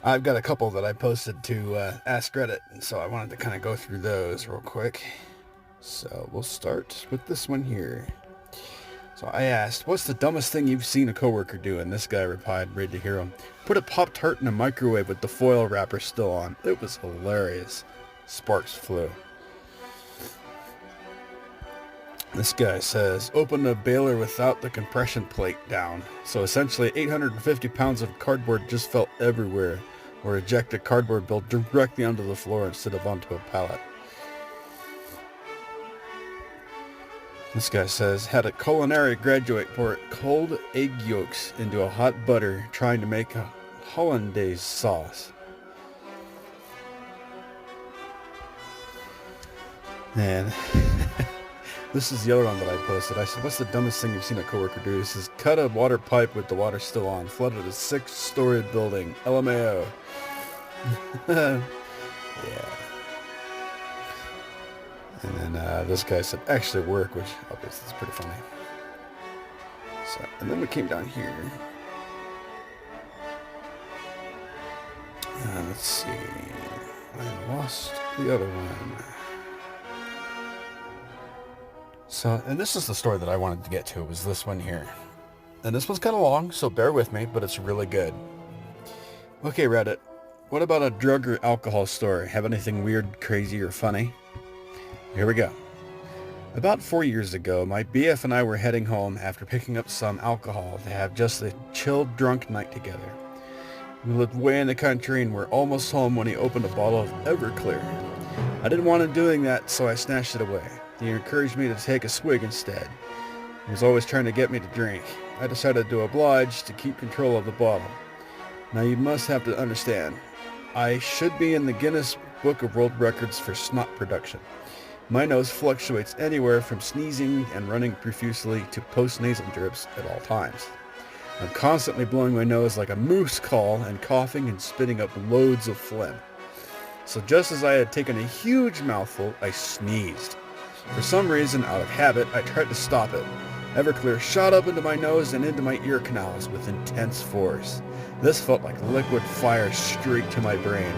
I've got a couple that I posted to askreddit, and so I wanted to kind of go through those real quick. So we'll start with this one here. So I asked, what's the dumbest thing you've seen a coworker do? And this guy replied, ready to hear him, put a Pop-Tart in a microwave with the foil wrapper still on. It was hilarious. Sparks flew. This guy says, open a baler without the compression plate down. So essentially 850 pounds of cardboard just fell everywhere, or ejected cardboard built directly onto the floor instead of onto a pallet. This guy says, had a culinary graduate pour cold egg yolks into a hot butter trying to make a hollandaise sauce. Man, this is the other one that I posted. I said, what's the dumbest thing you've seen a coworker do? He says, cut a water pipe with the water still on, flooded a 6-story building. LMAO. Yeah. And then this guy said, actually work, which obviously is pretty funny. So, and then we came down here. Let's see. I lost the other one. So, and this is the story that I wanted to get to, was this one here. And this one's kind of long, so bear with me, but it's really good. Okay, Reddit. What about a drug or alcohol story? Have anything weird, crazy, or funny? Here we go. About 4 years ago, my BF and I were heading home after picking up some alcohol to have just a chilled, drunk night together. We lived way in the country and were almost home when he opened a bottle of Everclear. I didn't want him doing that, so I snatched it away. He encouraged me to take a swig instead. He was always trying to get me to drink. I decided to oblige to keep control of the bottle. Now you must have to understand, I should be in the Guinness Book of World Records for snot production. My nose fluctuates anywhere from sneezing and running profusely to post-nasal drips at all times. I'm constantly blowing my nose like a moose call and coughing and spitting up loads of phlegm. So just as I had taken a huge mouthful, I sneezed. For some reason, out of habit, I tried to stop it. Everclear shot up into my nose and into my ear canals with intense force. This felt like liquid fire straight to my brain.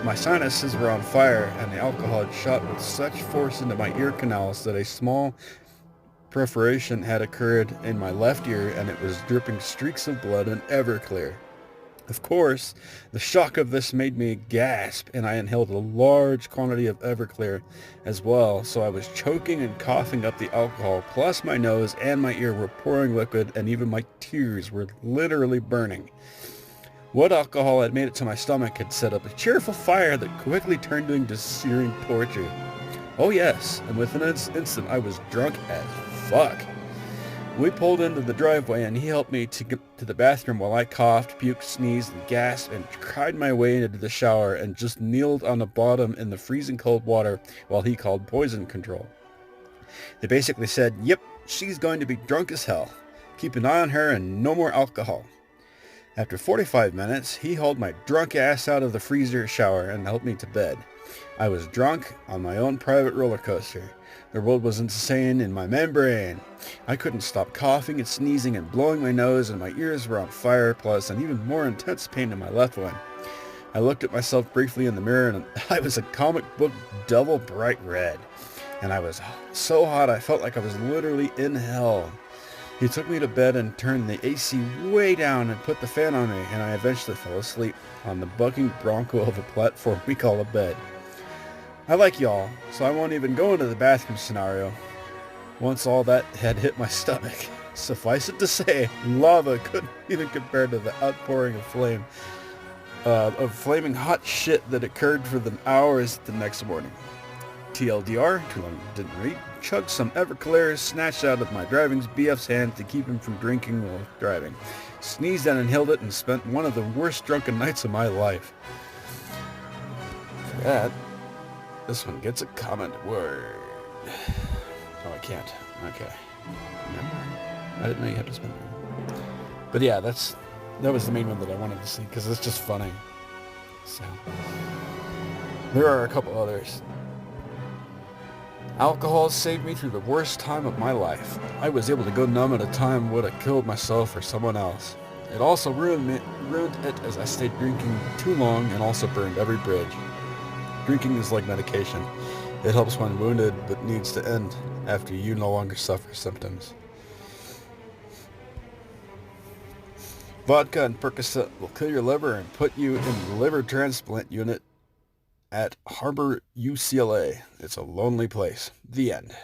My sinuses were on fire, and the alcohol had shot with such force into my ear canals that a small perforation had occurred in my left ear, and it was dripping streaks of blood and Everclear. Of course, the shock of this made me gasp, and I inhaled a large quantity of Everclear as well, so I was choking and coughing up the alcohol, plus my nose and my ear were pouring liquid, and even my tears were literally burning. What alcohol had made it to my stomach had set up a cheerful fire that quickly turned into searing torture. Oh yes, and within an instant I was drunk as fuck. We pulled into the driveway and he helped me to get to the bathroom while I coughed, puked, sneezed, and gasped and cried my way into the shower and just kneeled on the bottom in the freezing cold water while he called poison control. They basically said, yep, she's going to be drunk as hell. Keep an eye on her and no more alcohol. After 45 minutes, he hauled my drunk ass out of the freezer shower and helped me to bed. I was drunk on my own private roller coaster. The world was insane in my membrane. I couldn't stop coughing and sneezing and blowing my nose, and my ears were on fire, plus an even more intense pain in my left one. I looked at myself briefly in the mirror, and I was a comic book devil bright red. And I was so hot I felt like I was literally in hell. He took me to bed and turned the AC way down and put the fan on me, and I eventually fell asleep on the bucking bronco of a platform we call a bed. I like y'all, so I won't even go into the bathroom scenario once all that had hit my stomach. Suffice it to say, lava couldn't even compare to the outpouring of flaming hot shit that occurred for the hours the next morning. TLDR, too long didn't read, chugged some Everclear snatched out of my driving BF's hand to keep him from drinking while driving. Sneezed and inhaled it and spent one of the worst drunken nights of my life. For that, this one gets a comment word. Oh, I can't. Okay. Never mind. I didn't know you had to spend it. But yeah, that was the main one that I wanted to see because it's just funny. So there are a couple others. Alcohol saved me through the worst time of my life. I was able to go numb at a time would have killed myself or someone else. It also ruined it as I stayed drinking too long and also burned every bridge. Drinking is like medication. It helps when wounded, but needs to end after you no longer suffer symptoms. Vodka and Percocet will kill your liver and put you in the liver transplant unit at Harbor UCLA. It's a lonely place. The end.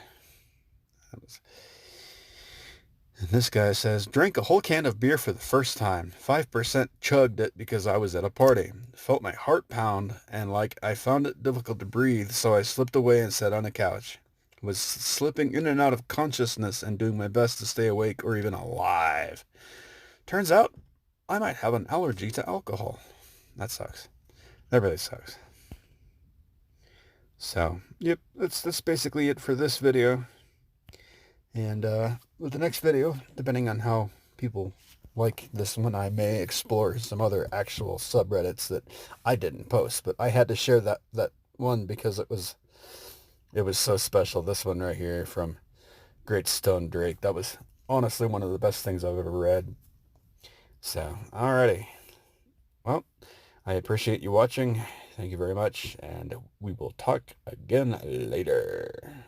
And this guy says, drank a whole can of beer for the first time. 5% chugged it because I was at a party. Felt my heart pound and like I found it difficult to breathe, so I slipped away and sat on a couch. Was slipping in and out of consciousness and doing my best to stay awake or even alive. Turns out I might have an allergy to alcohol. That sucks. That really sucks. So, yep, that's basically it for this video. And with the next video, depending on how people like this one, I may explore some other actual subreddits that I didn't post. But I had to share that one because it was so special. This one right here from Great Stone Drake. That was honestly one of the best things I've ever read. So, alrighty. Well, I appreciate you watching. Thank you very much, and we will talk again later.